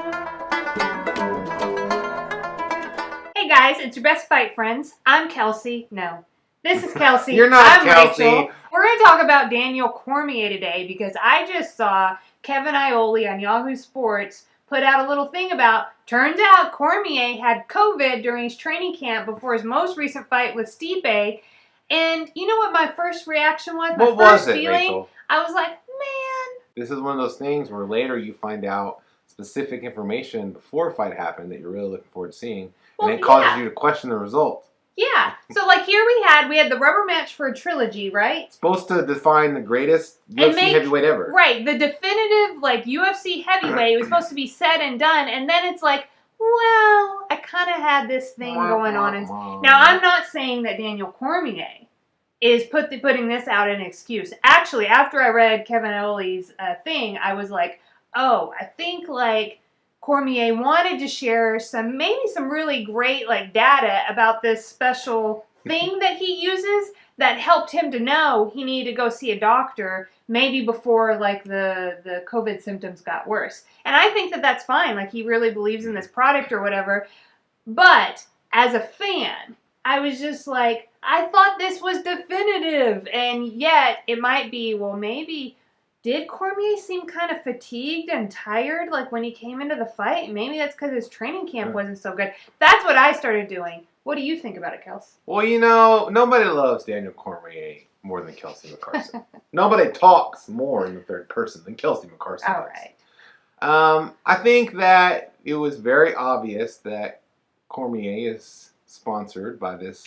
Hey guys, it's your best fight friends. I'm Kelsey. No, this is Kelsey. You're not I'm Kelsey. Rachel. We're going to talk about Daniel Cormier today because I just saw Kevin Iole on Yahoo Sports put out a little thing about, turns out Cormier had COVID during his training camp before his most recent fight with Stipe. And you know what my first reaction was? What was it, Rachel? I was like, man. This is one of those things where later you find out specific information before a fight happened that you're really looking forward to seeing, and it causes you to question the result. Yeah. So like here we had the rubber match for a trilogy, right? Supposed to define the greatest UFC heavyweight ever. Right. The definitive like UFC heavyweight was supposed to be said and done, and then it's like, well, I kind of had this thing going on. Now I'm not saying that Daniel Cormier is putting this out as an excuse. Actually, after I read Kevin Iole's thing, I was like, oh, I think like Cormier wanted to share some really great like data about this special thing that he uses that helped him to know he needed to go see a doctor maybe before like the COVID symptoms got worse. And I think that that's fine. Like he really believes in this product or whatever. But as a fan, I was just like, I thought this was definitive. And yet it might be, well, maybe did Cormier seem kind of fatigued and tired like when he came into the fight? Maybe that's because his training camp wasn't so good. That's what I started doing. What do you think about it, Kels? Well, you know, nobody loves Daniel Cormier more than Kelsey McCarson. Nobody talks more in the third person than Kelsey McCarson All does. right. I think that it was very obvious that Cormier is sponsored by this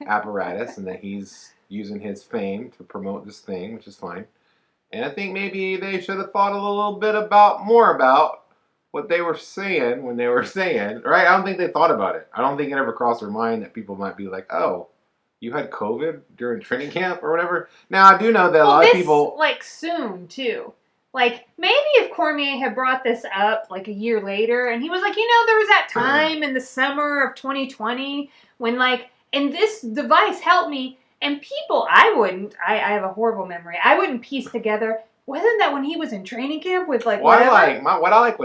apparatus and that he's using his fame to promote this thing, which is fine. And I think maybe they should have thought a little bit more about what they were saying when they were saying, right? I don't think they thought about it. I don't think it ever crossed their mind that people might be like, oh, you had COVID during training camp or whatever. Now, I do know that a lot of people... like, soon, too. Like, maybe if Cormier had brought this up, like, a year later, and he was like, you know, there was that time in the summer of 2020 when, like, and this device helped me. And people, I have a horrible memory. I wouldn't piece together. Wasn't that when he was in training camp with like whatever? What I like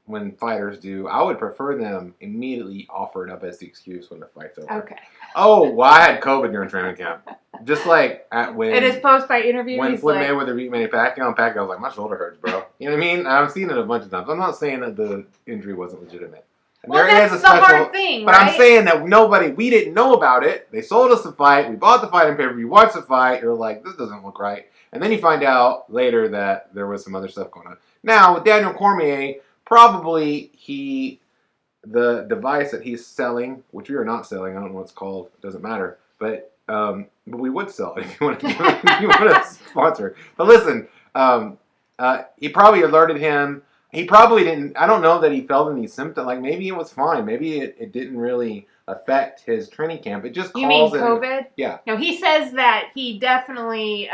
when fighters do, I would prefer them immediately offer it up as the excuse when the fight's over. Okay. Oh, well, I had COVID during training camp. Just like when in his post-fight interview, when Floyd Mayweather beat Manny Pacquiao, I was like, my shoulder hurts, bro. You know what I mean? I've seen it a bunch of times. I'm not saying that the injury wasn't legitimate. Well, that's the hard thing, but right? I'm saying that we didn't know about it. They sold us the fight. We bought the fight in pay-per-view. Watched the fight. You're like, this doesn't look right. And then you find out later that there was some other stuff going on. Now, with Daniel Cormier, probably the device that he's selling, which we are not selling, I don't know what it's called. It doesn't matter. But we would sell it if you want to sponsor. But listen, he probably alerted him. He probably didn't, I don't know that he felt any symptoms. Like, maybe it was fine. Maybe it didn't really affect his training camp. It just calls. You mean COVID? Yeah. No, he says that he definitely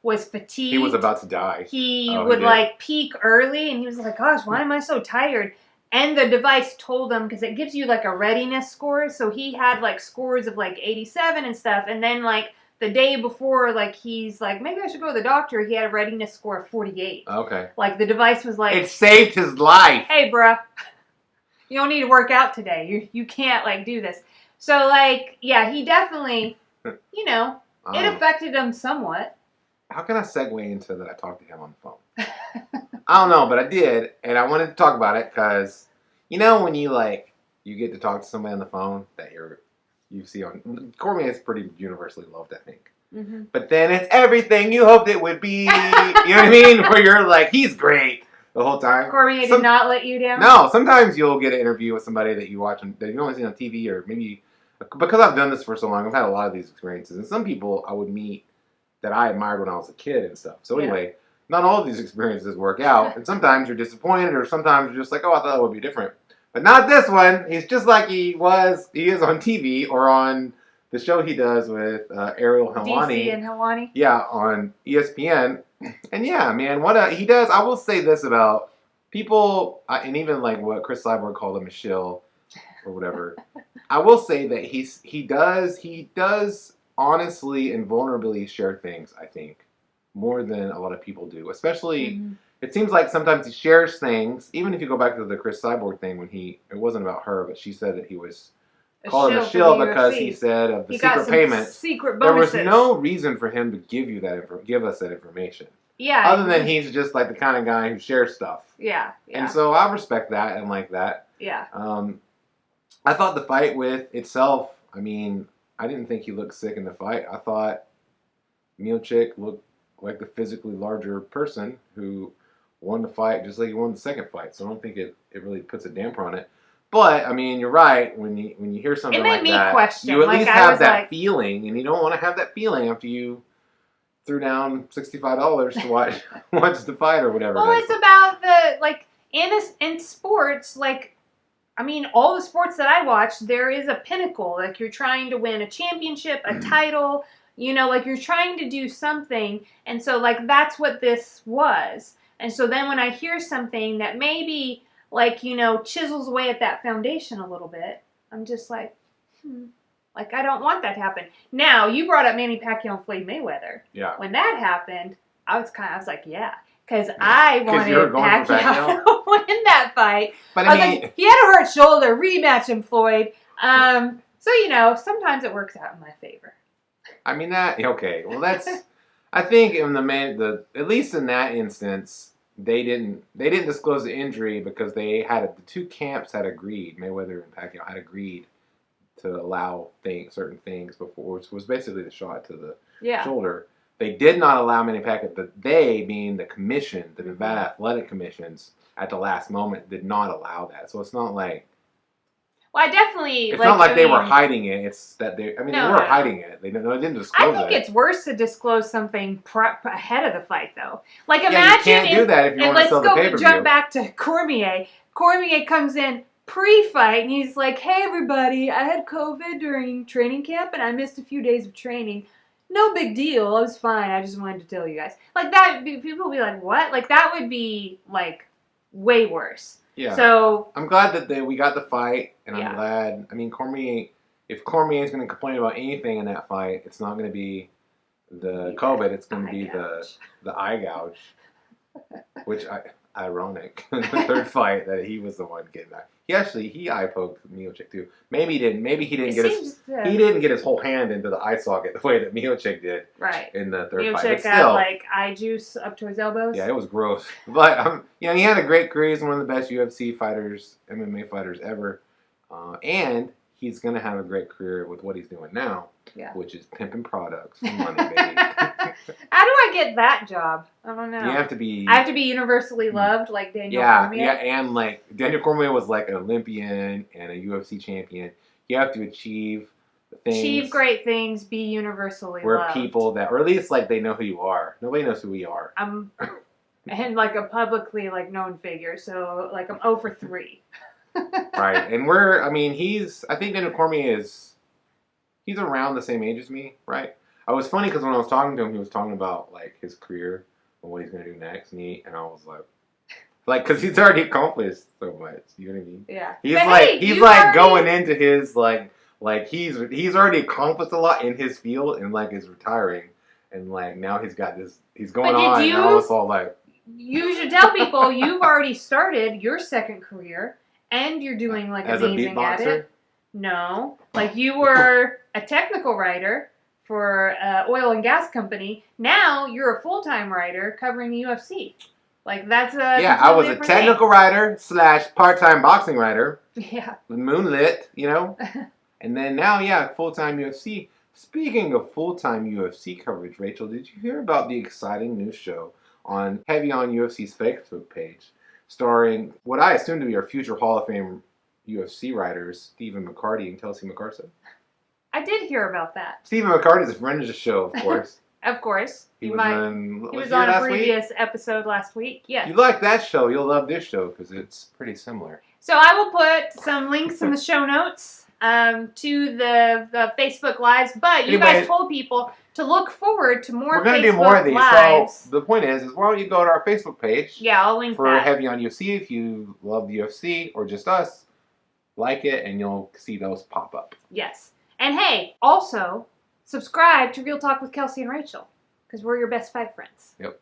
was fatigued. He was about to die. He would, like, peak early, and he was like, gosh, why am I so tired? And the device told him, because it gives you, like, a readiness score. So he had, like, scores of, like, 87 and stuff. And then, like, the day before, like, he's like, maybe I should go to the doctor. He had a readiness score of 48. Okay. Like, the device was like... It saved his life. Hey, bruh. You don't need to work out today. You can't, like, do this. So, like, yeah, he definitely, you know, it affected him somewhat. How can I segue into that I talked to him on the phone? I don't know, but I did. And I wanted to talk about it because, you know, when you get to talk to somebody on the phone that you see on... Cormier is pretty universally loved, I think. Mm-hmm. But then it's everything you hoped it would be. You know what I mean? Where you're like, he's great the whole time. Cormier did not let you down? No. Sometimes you'll get an interview with somebody that you watch that you've only seen on TV, or maybe... Because I've done this for so long, I've had a lot of these experiences. And some people I would meet that I admired when I was a kid and stuff. So anyway, not all of these experiences work out. And sometimes you're disappointed, or sometimes you're just like, oh, I thought it would be different. But not this one. He's just like he is on TV or on the show he does with Ariel Helwani. DC and Helwani? Yeah, on ESPN. And yeah, man, he does. I will say this about people, and even like what Chris Cyborg called him a shill or whatever. I will say that he does honestly and vulnerably share things, I think, more than a lot of people do. Especially it seems like sometimes he shares things. Even if you go back to the Chris Cyborg thing, when it wasn't about her, but she said that he was called him a shill because he said of the secret payments. Secret bonuses. bonuses. There was no reason for him to give us that information. Yeah. Other than he's just like the kind of guy who shares stuff. Yeah. And so I respect that and like that. Yeah. I thought the fight with itself, I mean, I didn't think he looked sick in the fight. I thought Miocic looked like the physically larger person who won the fight just like he won the second fight. So I don't think it really puts a damper on it. But, I mean, you're right. When you hear something like that, you at least have that feeling, and you don't want to have that feeling after you threw down $65 to watch the fight or whatever. Well, it's about the, like, in sports, like, I mean, all the sports that I watch, there is a pinnacle. Like, you're trying to win a championship, a title, you know, like, you're trying to do something. And so, like, that's what this was. And so then when I hear something that maybe, like, you know, chisels away at that foundation a little bit, I'm just like, Like, I don't want that to happen. Now, you brought up Manny Pacquiao and Floyd Mayweather. Yeah. When that happened, I was like, yeah. Because I wanted Pacquiao to win that fight. But I was like, he had a hurt shoulder. Rematch him, Floyd. So, you know, sometimes it works out in my favor. I mean, okay. Well, that's, I think in at least in that instance, they didn't disclose the injury because the two camps had agreed, Mayweather and Pacquiao had agreed to allow certain things before, which was basically the shot to the shoulder. They did not allow Manny Pacquiao, but they, being the commission, the Nevada Athletic Commissions, at the last moment did not allow that. So it's not like... Well, I definitely... It's not like they were hiding it. It's that they... I mean, they were hiding it. They didn't disclose it. I think it's worse to disclose something ahead of the fight, though. Like, imagine you can't do that if you want to sell the pay-per-view. Let's jump back to Cormier. Cormier comes in pre-fight, and he's like, hey, everybody, I had COVID during training camp, and I missed a few days of training. No big deal. It was fine. I just wanted to tell you guys. Like, that, people would be like, what? Like, that would be, like, way worse. Yeah. So I'm glad that we got the fight, and I'm glad. I mean, Cormier, if Cormier is going to complain about anything in that fight, it's not going to be the COVID. It's going to be the eye gouge, which ironic. The third fight that he was the one getting that. He eye poked Miocic too. Maybe he didn't. Maybe he didn't get his whole hand into the eye socket the way that Miocic did. Right. In the third fight. Miocic had like eye juice up to his elbows. Yeah, it was gross. But he had a great career. He's one of the best UFC fighters, MMA fighters ever, and he's gonna have a great career with what he's doing now, which is pimping products for money, baby. How do I get that job? I don't know. I have to be universally loved like Daniel Cormier. Yeah, and like Daniel Cormier was like an Olympian and a UFC champion. You have to achieve great things, be universally loved. People or at least like they know who you are. Nobody knows who we are. And like a publicly like known figure, so like I'm 0 for 3. Right, and I think Daniel Cormier he's around the same age as me, right? I was funny because when I was talking to him, he was talking about like his career and what he's gonna do next, and I was like, because he's already accomplished so much. You know what I mean? Yeah. He's going into his like he's already accomplished a lot in his field and like is retiring, and like now he's got this. He's going on, and I was all like, you should tell people you've already started your second career, and you're doing like amazing at it. No, like you were a technical writer for an oil and gas company. Now you're a full-time writer covering the UFC. Like that's I was a technical writer / part-time boxing writer. Yeah. Moonlit, and then now full-time UFC. Speaking of full-time UFC coverage, Rachel, did you hear about the exciting new show on Heavy on UFC's Facebook page, starring what I assume to be our future Hall of Fame UFC writers, Stephen McCarty and Kelsey McCarson? I did hear about that. Stephen McCarty is a friend of the show, of course. Of course. He was on a previous episode last week. Yes. If you like that show, you'll love this show because it's pretty similar. So I will put some links in the show notes to the Facebook Lives. But you guys told people to look forward to more Facebook Lives. We're going to do more of these. Lives. So the point is why don't you go to our Facebook page? Yeah, I'll link for Heavy on UFC if you love the UFC or just us. Like it and you'll see those pop up. Yes. And hey, also, subscribe to Real Talk with Kelsey and Rachel, because we're your best fight friends. Yep.